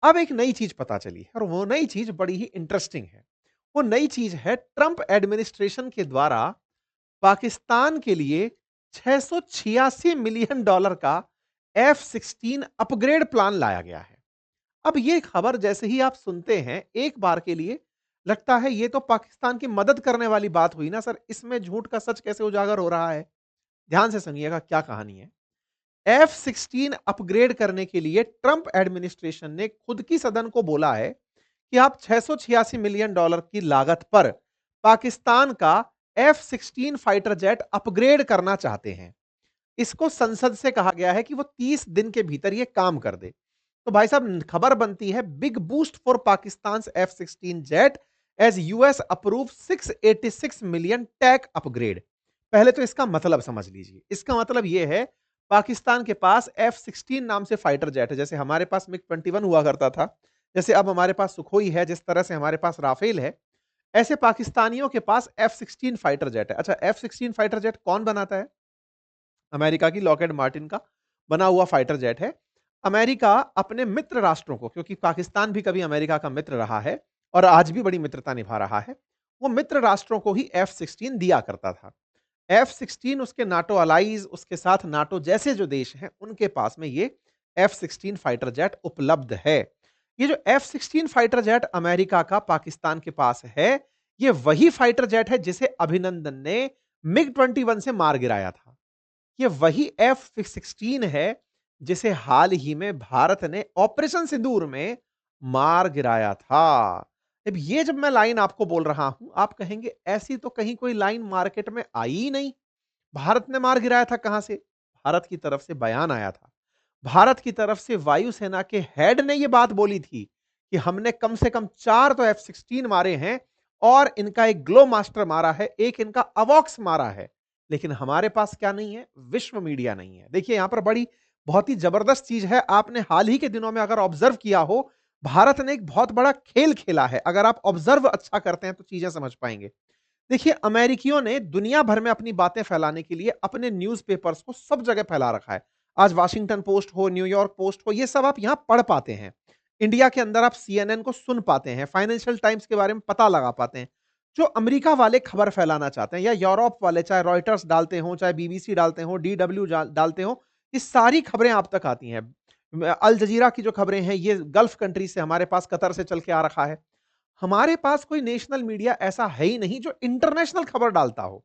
अब एक नई चीज पता चली है और वो नई चीज बड़ी ही इंटरेस्टिंग है। वो नई चीज है ट्रंप एडमिनिस्ट्रेशन के द्वारा पाकिस्तान के लिए $686 मिलियन का F-16 अपग्रेड प्लान लाया गया है। अब ये खबर जैसे ही आप सुनते हैं, एक बार के लिए लगता है ये तो पाकिस्तान की मदद करने वाली बात हुई ना सर, इसमें झूठ का सच कैसे उजागर हो रहा है? ध्यान से सुनिएगा क्या कहानी है। F-16 अपग्रेड करने के लिए ट्रंप एडमिनिस्ट्रेशन ने खुद की सदन को बोला है कि आप $686 मिलियन की लागत पर पाकिस्तान का F-16 फाइटर जेट अपग्रेड करना चाहते हैं। इसको संसद से कहा गया है कि वो 30 दिन के भीतर ये काम कर दे। तो भाई साहब खबर बनती है big boost for Pakistan F-16 jet as US approve 686 million tech upgrade. पहले तो इसका मतलब समझ लीजिए। इसका मतलब यह है पाकिस्तान के पास F-16 नाम से फाइटर जेट है, जैसे हमारे पास मिग-21 हुआ करता था, जैसे अब हमारे पास सुखोई है, जिस तरह से हमारे पास राफेल है, ऐसे पाकिस्तानियों के पास F-16 फाइटर जेट है। अच्छा, F-16 फाइटर जेट कौन बनाता है? अमेरिका की लॉकहेड मार्टिन का बना हुआ फाइटर जेट है। अमेरिका अपने मित्र राष्ट्रों को, क्योंकि पाकिस्तान भी कभी अमेरिका का मित्र रहा है और आज भी बड़ी मित्रता निभा रहा है, वो मित्र राष्ट्रों को ही F-16 दिया करता था। F-16 उसके नाटो अलाइज, उसके साथ नाटो जैसे जो देश हैं, उनके पास में ये F-16 फाइटर जेट उपलब्ध है। ये जो F-16 फाइटर जेट अमेरिका का पाकिस्तान के पास है, ये वही फाइटर जेट है जिसे अभिनंदन ने मिग-21 से मार गिराया था। ये वही F-16 है जिसे हाल ही में भारत ने ऑपरेशन सिंदूर में मार गिराया था। अब ये जब मैं लाइन आपको बोल रहा हूं, आप कहेंगे ऐसी तो कहीं कोई लाइन मार्केट में आई ही नहीं। भारत ने मार गिराया था कहां से? भारत की तरफ से बयान आया था। भारत की तरफ से वायुसेना के हेड ने यह बात बोली थी कि हमने कम से कम 4 तो F-16 मारे हैं और इनका एक ग्लो मास्टर मारा है, एक इनका अवॉक्स मारा है। लेकिन हमारे पास क्या नहीं है? विश्व मीडिया नहीं है। देखिए यहां पर बड़ी बहुत ही जबरदस्त चीज है। आपने हाल ही के दिनों में अगर ऑब्जर्व किया हो, भारत ने एक बहुत बड़ा खेल खेला है। अगर आप ऑब्जर्व अच्छा करते हैं तो चीजें समझ पाएंगे। देखिए अमेरिकियों ने दुनिया भर में अपनी बातें फैलाने के लिए अपने न्यूज़पेपर्स को सब जगह फैला रखा है। आज वाशिंगटन पोस्ट हो, न्यूयॉर्क पोस्ट हो, ये सब आप यहां पढ़ पाते हैं। इंडिया के अंदर आप सीएनएन को सुन पाते हैं, फाइनेंशियल टाइम्स के बारे में पता लगा पाते हैं। जो अमेरिका वाले खबर फैलाना चाहते हैं या यूरोप वाले, चाहे रॉयटर्स डालते हो, चाहे बीबीसी डालते हो, डीडब्ल्यू डालते हो, ये सारी खबरें आप तक आती हैं। अल जजीरा की जो खबरें हैं, ये गल्फ कंट्री से, हमारे पास कतर से चल के आ रखा है। हमारे पास कोई नेशनल मीडिया ऐसा है ही नहीं जो इंटरनेशनल खबर डालता हो।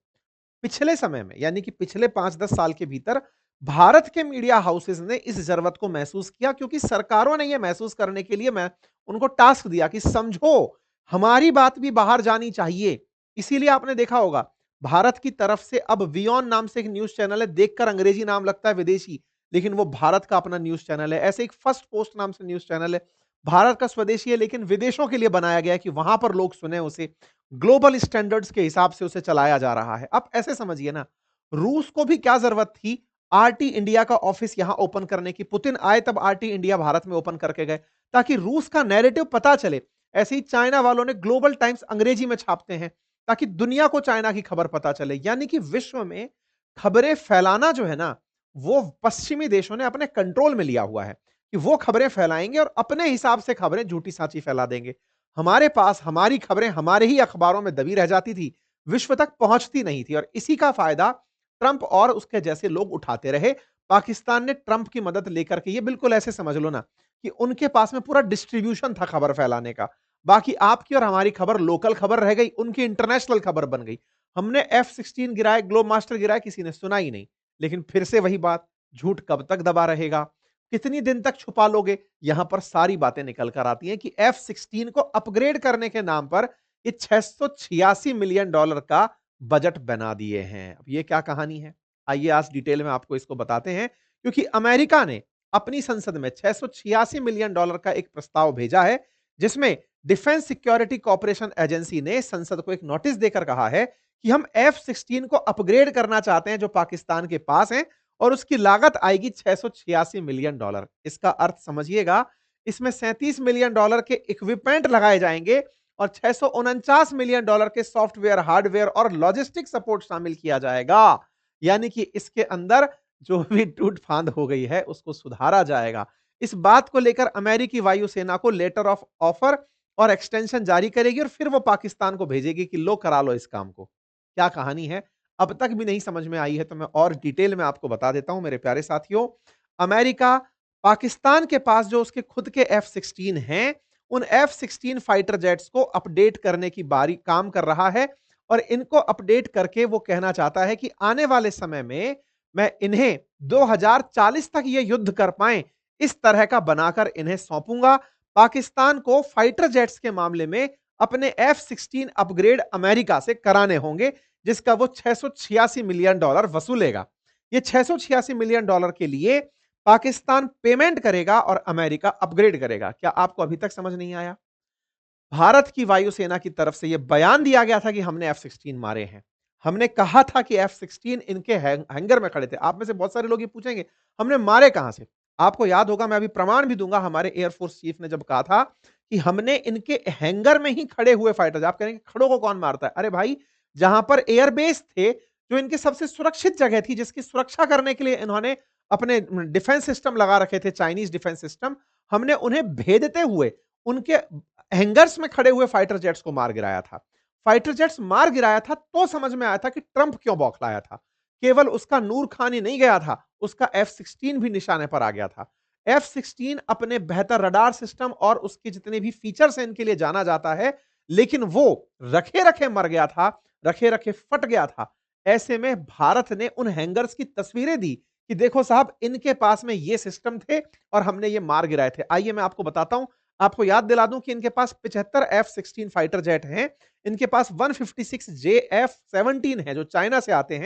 पिछले समय में, यानी कि पिछले 5-10 साल के भीतर भारत के मीडिया हाउसेस ने इस जरूरत को महसूस किया, क्योंकि सरकारों ने यह महसूस करने के लिए मैं उनको टास्क दिया कि समझो हमारी बात भी बाहर जानी चाहिए। इसीलिए आपने देखा होगा भारत की तरफ से अब वियोन नाम से एक न्यूज़ चैनल है, देखकर अंग्रेजी नाम लगता है विदेशी, लेकिन वो भारत का अपना न्यूज़ चैनल है। ऐसे एक फर्स्ट पोस्ट नाम से न्यूज़ चैनल है, भारत का स्वदेशी है लेकिन विदेशों के लिए बनाया गया है कि वहां पर लोग सुने उसे। ग्लोबल स्टैंडर्ड्स के हिसाब से उसे चलाया जा रहा है। अब ऐसे समझिए ना, रूस को भी क्या जरूरत थी आरटी इंडिया का ऑफिस यहां ओपन करने की? पुतिन आए तब आरटी इंडिया भारत में ओपन करके गए ताकि रूस का नैरेटिव पता चले। ऐसे ही चाइना वालों ने ग्लोबल टाइम्स अंग्रेजी में छापते हैं ताकि दुनिया को चाइना की खबर पता चले। यानी कि विश्व में खबरें फैलाना जो है ना, वो पश्चिमी देशों ने अपने कंट्रोल में लिया हुआ है कि वो खबरें फैलाएंगे और अपने हिसाब से खबरें झूठी साची फैला देंगे। हमारे पास हमारी खबरें हमारे ही अखबारों में दबी रह जाती थी, विश्व तक पहुंचती नहीं थी, और इसी का फायदा ट्रंप और उसके जैसे लोग उठाते रहे। पाकिस्तान ने ट्रंप की मदद लेकर के, ये बिल्कुल ऐसे समझ लो ना कि उनके पास में पूरा डिस्ट्रीब्यूशन था खबर फैलाने का। बाकी आपकी और हमारी खबर लोकल खबर रह गई, उनकी इंटरनेशनल खबर बन गई। हमने F-16 गिराए, ग्लोब मास्टर गिराए, किसी ने सुना ही नहीं। लेकिन फिर से वही बात, झूठ कब तक दबा रहेगा? कितनी दिन तक छुपा लोगे? यहां पर सारी बातें निकल कर आती हैं कि F-16 को अपग्रेड करने के नाम पर ये $686 मिलियन का बजट बना दिए हैं। अब ये क्या कहानी है? आइए आज डिटेल में आपको इसको बताते हैं, क्योंकि अमेरिका ने अपनी संसद में $686 मिलियन का एक प्रस्ताव भेजा है, जिसमें डिफेंस सिक्योरिटी कॉर्पोरेशन एजेंसी ने संसद को एक नोटिस देकर कहा है कि हम F-16 को अपग्रेड करना चाहते हैं जो पाकिस्तान के पास है, और उसकी लागत आएगी $686 मिलियन। इसका अर्थ समझिएगा, इसमें $37 मिलियन के इक्विपमेंट लगाए जाएंगे और $649 मिलियन के सॉफ्टवेयर, हार्डवेयर और लॉजिस्टिक सपोर्ट शामिल किया जाएगा। यानी कि इसके अंदर जो भी टूट फांद हो गई है उसको सुधारा जाएगा। इस बात को लेकर अमेरिकी वायुसेना को लेटर ऑफ ऑफर और एक्सटेंशन जारी करेगी और फिर वो पाकिस्तान को भेजेगी कि लो करा लो इस काम को। क्या कहानी है? अब तक भी नहीं समझ में आई है तो मैं और डिटेल में आपको बता देता हूं मेरे प्यारे साथियों। अमेरिका पाकिस्तान के पास जो उसके खुद के F-16 हैं, उन F-16 फाइटर जेट्स को अपडेट करने की बारी काम कर रहा है और इनको अपडेट करके वो कहना चाहता है कि आने वाले समय में मैं इन्हें 2040 तक ये युद्ध कर पाएं, इस तरह का बनाकर इन्हें सौंपूंगा। पाकिस्तान को फाइटर जेट्स के मामले में अपने F-16 अपग्रेड अमेरिका से कराने होंगे, जिसका वो $686 मिलियन वसूलेगा। ये $686 मिलियन के लिए पाकिस्तान पेमेंट करेगा और अमेरिका अपग्रेड करेगा। क्या आपको अभी तक समझ नहीं आया? भारत की वायुसेना की तरफ से यह बयान दिया गया था कि हमने F-16 मारे हैं। हमने कहा था कि F-16 इनके हैंगर में खड़े थे। आप में से बहुत सारे लोग ये पूछेंगे, हमने मारे कहां से? आपको याद होगा, मैं अभी प्रमाण भी दूंगा, हमारे एयरफोर्स चीफ ने जब कहा था कि हमने इनके हैंगर में ही खड़े हुए फाइटर्स। आप कहेंगे खड़ों को कौन मारता है? अरे भाई, जहां पर एयरबेस थे, जो इनकी सबसे सुरक्षित जगह थी, जिसकी सुरक्षा करने के लिए इन्होंने अपने डिफेंस सिस्टम लगा रखे थे, चाइनीज डिफेंस सिस्टम, हमने उन्हें भेदते हुए उनके हैंगर्स में खड़े हुए फाइटर जेट्स को मार गिराया था। फाइटर जेट्स मार गिराया था तो समझ में आया था कि ट्रंप क्यों बौखलाया था। केवल उसका नूर खान ही नहीं गया था, उसका F-16 भी निशाने पर आ गया था। F-16 अपने बेहतर रडार सिस्टम और उसके जितने भी फीचर्स हैं इनके लिए जाना जाता है, लेकिन वो रखे-रखे मर गया था, रखे-रखे फट गया था। ऐसे में भारत ने उन हैंगर्स की तस्वीरें दी कि देखो साहब, इनके पास में ये सिस्टम थे और हमने ये मार गिराए थे। आइए मैं आपको बताता हूं, आपको याद दिला दूं कि इनके पास 75 F-16 फाइटर जेट हैं। इनके पास 156 JF-17 है जो चाइना से आते हैं।